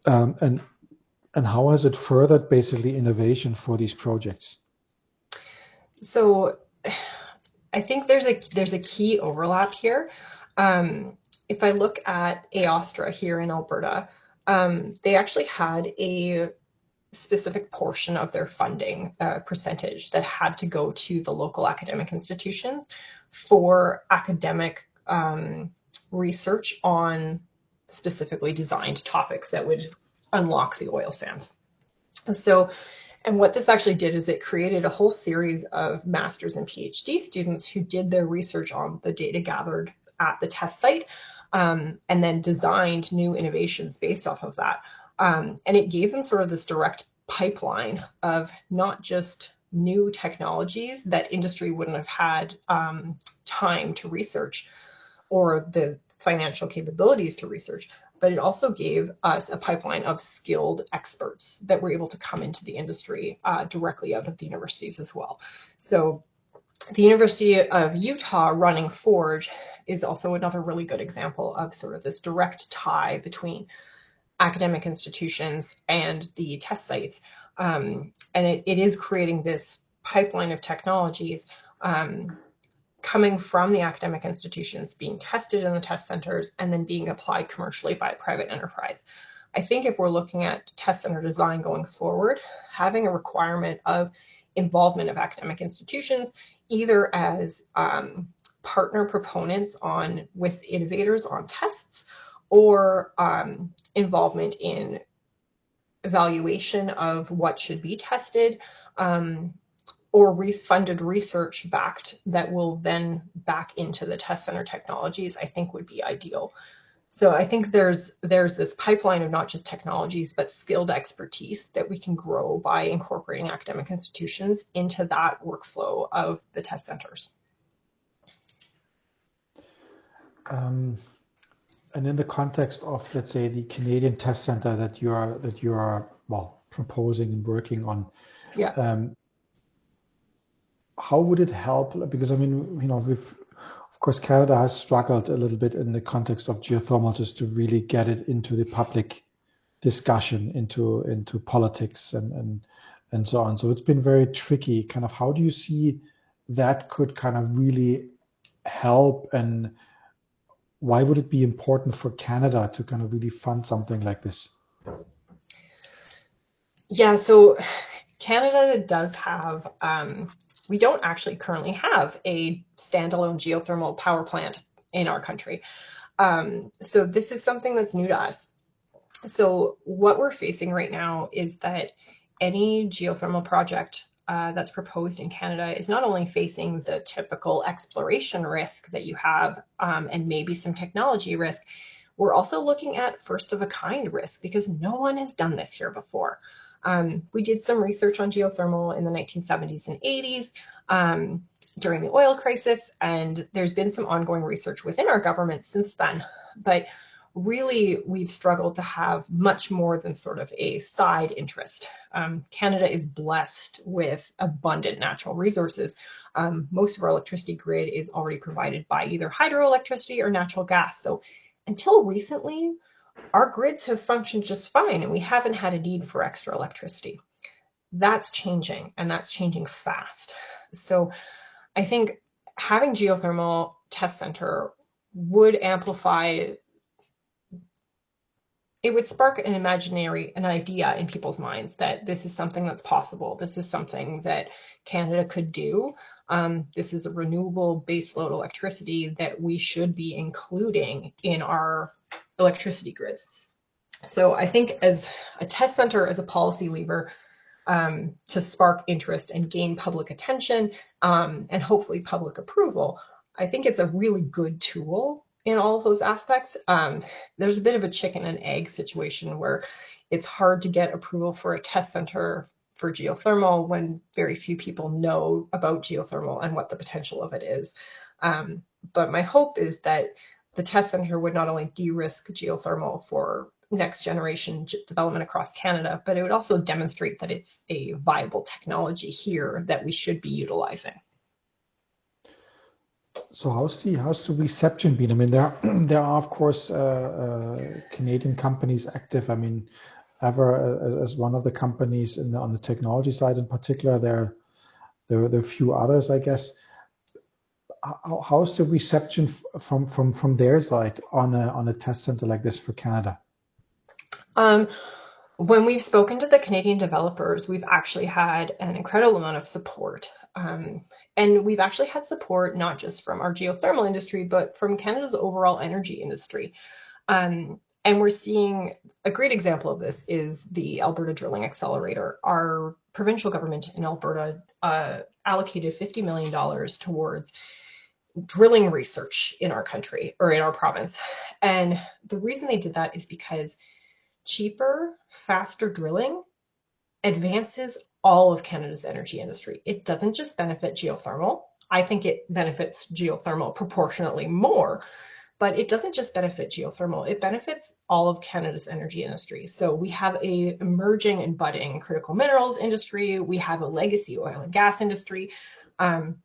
and how has it furthered basically innovation for these projects? So I think there's a key overlap here. If I look at Aostra here in Alberta, they actually had a specific portion of their funding percentage that had to go to the local academic institutions for academic research on specifically designed topics that would unlock the oil sands. So And what this actually did is it created a whole series of master's and PhD students who did their research on the data gathered at the test site, and then designed new innovations based off of that. And it gave them sort of this direct pipeline of not just new technologies that industry wouldn't have had time to research or the financial capabilities to research, but it also gave us a pipeline of skilled experts that were able to come into the industry directly out of the universities as well. So the University of Utah running Forge is also another really good example of sort of this direct tie between academic institutions and the test sites. And it is creating this pipeline of technologies coming from the academic institutions, being tested in the test centers, and then being applied commercially by private enterprise. I think if we're looking at test center design going forward, having a requirement of involvement of academic institutions, either as partner proponents with innovators on tests, or involvement in evaluation of what should be tested, or funded research backed that will then back into the test center technologies, I think would be ideal. So I think there's this pipeline of not just technologies, but skilled expertise that we can grow by incorporating academic institutions into that workflow of the test centers. And in the context of, let's say, the Canadian test center that you are well proposing and working on, yeah, how would it help? Because I mean, of course, Canada has struggled a little bit in the context of geothermal just to really get it into the public discussion, into politics and so on. So it's been very tricky. Kind of, how do you see that could kind of really help, and why would it be important for Canada to kind of really fund something like this? Yeah, so Canada does have, we don't actually currently have a standalone geothermal power plant in our country. So this is something that's new to us. So what we're facing right now is that any geothermal project that's proposed in Canada is not only facing the typical exploration risk that you have, and maybe some technology risk, we're also looking at first of a kind risk because no one has done this here before. We did some research on geothermal in the 1970s and 80s during the oil crisis, and there's been some ongoing research within our government since then. But really, we've struggled to have much more than sort of a side interest. Canada is blessed with abundant natural resources. Most of our electricity grid is already provided by either hydroelectricity or natural gas. So until recently, our grids have functioned just fine and we haven't had a need for extra electricity. That's changing, and that's changing fast. So I think having geothermal test center would amplify, it would spark an idea in people's minds that this is something that's possible. This is something that Canada could do. This is a renewable baseload electricity that we should be including in our electricity grids. So I think as a test center, as a policy lever, to spark interest and gain public attention, and hopefully public approval, I think it's a really good tool in all of those aspects. There's a bit of a chicken and egg situation where it's hard to get approval for a test center for geothermal when very few people know about geothermal and what the potential of it is. But my hope is that the test center would not only de-risk geothermal for next generation development across Canada, but it would also demonstrate that it's a viable technology here that we should be utilizing. So how's the reception been? I mean, there are of course Canadian companies active. I mean, as one of the companies on the technology side in particular, there are a few others, I guess. How's the reception from their side on a test center like this for Canada? When we've spoken to the Canadian developers, we've actually had an incredible amount of support. And we've actually had support not just from our geothermal industry, but from Canada's overall energy industry. And And we're seeing a great example of this is the Alberta Drilling Accelerator. Our provincial government in Alberta allocated $50 million towards drilling research in our country or in our province. And the reason they did that is because cheaper, faster drilling advances all of Canada's energy industry. It doesn't just benefit geothermal. I think it benefits geothermal proportionately more, but it doesn't just benefit geothermal. It benefits all of Canada's energy industry. So we have a emerging and budding critical minerals industry. We have a legacy oil and gas industry. And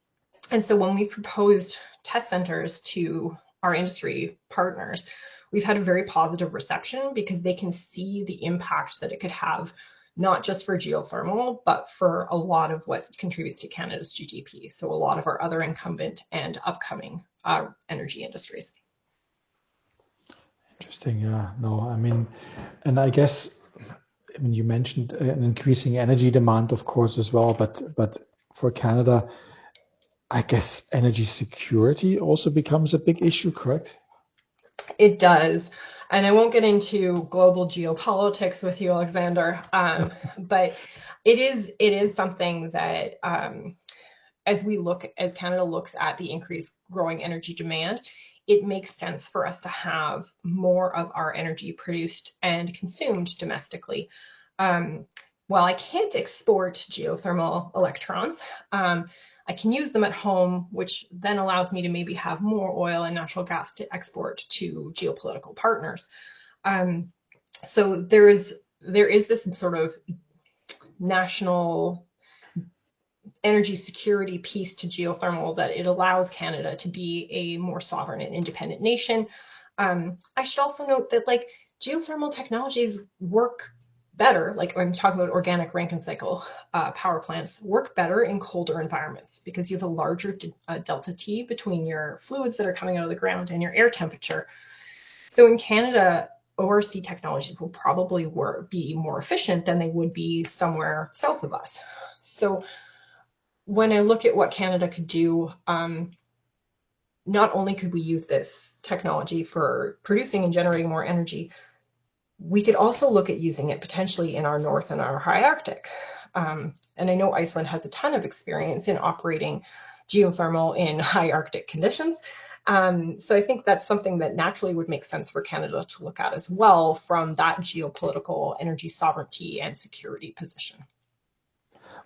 so when we've proposed test centers to our industry partners, we've had a very positive reception because they can see the impact that it could have, not just for geothermal, but for a lot of what contributes to Canada's GDP. So a lot of our other incumbent and upcoming energy industries. Interesting. Yeah. No, I mean, and I guess, I mean, you mentioned an increasing energy demand, of course, as well, but for Canada, I guess energy security also becomes a big issue, correct? It does. And I won't get into global geopolitics with you, Alexander, but it is something that as Canada looks at the increased growing energy demand, it makes sense for us to have more of our energy produced and consumed domestically. While I can't export geothermal electrons, I can use them at home, which then allows me to maybe have more oil and natural gas to export to geopolitical partners. So there is this sort of national energy security piece to geothermal that it allows Canada to be a more sovereign and independent nation. I should also note that like geothermal technologies work better, like I'm talking about organic Rankine cycle power plants, work better in colder environments because you have a larger delta T between your fluids that are coming out of the ground and your air temperature. So in Canada, ORC technologies will probably be more efficient than they would be somewhere south of us. So when I look at what Canada could do, not only could we use this technology for producing and generating more energy, we could also look at using it potentially in our North and our high Arctic. And I know Iceland has a ton of experience in operating geothermal in high Arctic conditions. So I think that's something that naturally would make sense for Canada to look at as well from that geopolitical energy sovereignty and security position.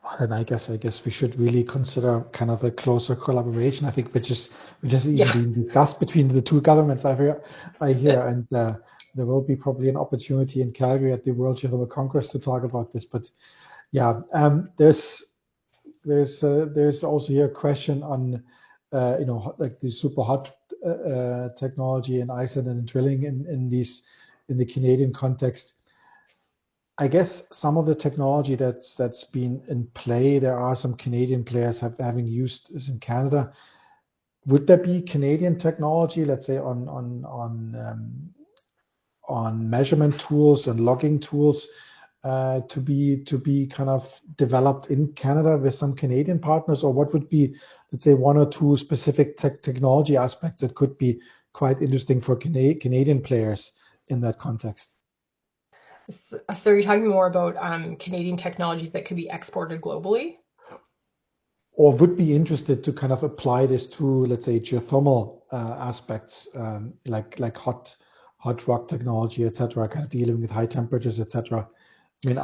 Well, then I guess we should really consider kind of a closer collaboration. I think which is even Yeah. being discussed between the two governments. I hear, and there will be probably an opportunity in Calgary at the World Geothermal Congress to talk about this. But yeah, there's also here a question on like the super hot technology in Iceland and drilling in the Canadian context. I guess some of the technology that's been in play, there are some Canadian players having used this in Canada. Would there be Canadian technology, let's say on measurement tools and logging tools, to be kind of developed in Canada with some Canadian partners, or what would be, let's say, one or two specific technology aspects that could be quite interesting for Canadian players in that context? So you're talking more about Canadian technologies that could be exported globally? Or would be interested to kind of apply this to, let's say, geothermal aspects, like hot rock technology, etc., kind of dealing with high temperatures, etc. I mean,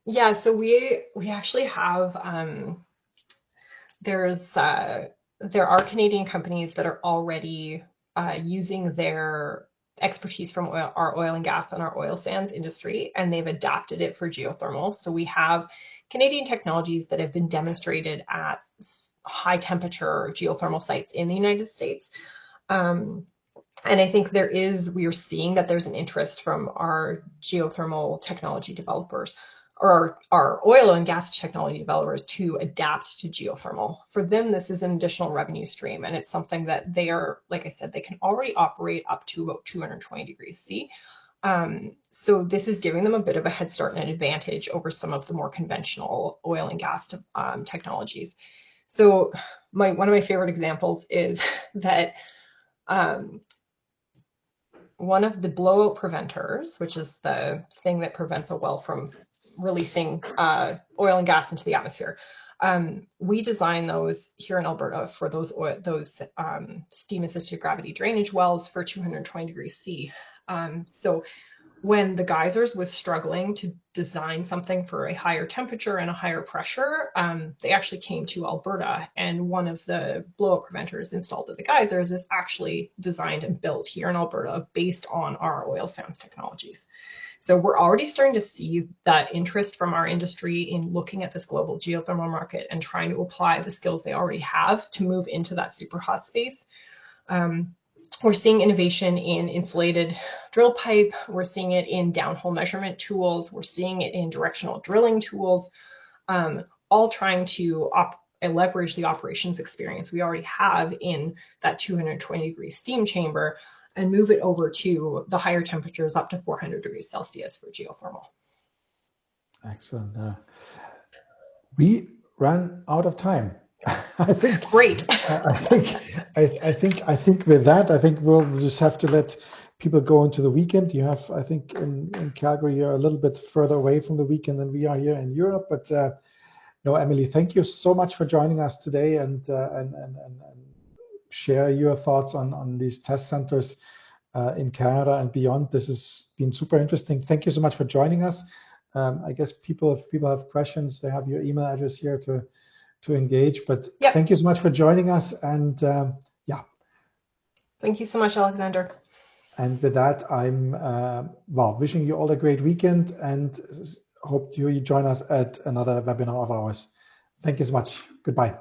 Yeah, so we actually have there are Canadian companies that are already using their expertise from our oil and gas and our oil sands industry, and they've adapted it for geothermal. So we have Canadian technologies that have been demonstrated at high temperature geothermal sites in the United States. And I think we are seeing that there's an interest from our geothermal technology developers or our oil and gas technology developers to adapt to geothermal. For them, this is an additional revenue stream, and it's something that they are, like I said, they can already operate up to about 220 degrees C. So this is giving them a bit of a head start and an advantage over some of the more conventional oil and gas technologies. So one of my favorite examples is that one of the blowout preventers, which is the thing that prevents a well from releasing oil and gas into the atmosphere. We design those here in Alberta for those steam-assisted gravity drainage wells for 220 degrees C. So when the geysers was struggling to design something for a higher temperature and a higher pressure, they actually came to Alberta, and one of the blowout preventers installed at the geysers is actually designed and built here in Alberta based on our oil sands technologies. So we're already starting to see that interest from our industry in looking at this global geothermal market and trying to apply the skills they already have to move into that super hot space. We're seeing innovation in insulated drill pipe. We're seeing it in downhole measurement tools. We're seeing it in directional drilling tools, all trying to leverage the operations experience we already have in that 220 degree steam chamber and move it over to the higher temperatures up to 400 degrees Celsius for geothermal. Excellent. We ran out of time. I think. Great. I think with that, I think we'll just have to let people go into the weekend. You have, I think, in Calgary, you're a little bit further away from the weekend than we are here in Europe. But no, Emily, thank you so much for joining us today and share your thoughts on these test centers in Canada and beyond. This has been super interesting. Thank you so much for joining us. I guess if people have questions, they have your email address here to engage. But yep. Thank you so much for joining us. And yeah. Thank you so much, Alexander. And with that, I'm wishing you all a great weekend and hope you join us at another webinar of ours. Thank you so much. Goodbye.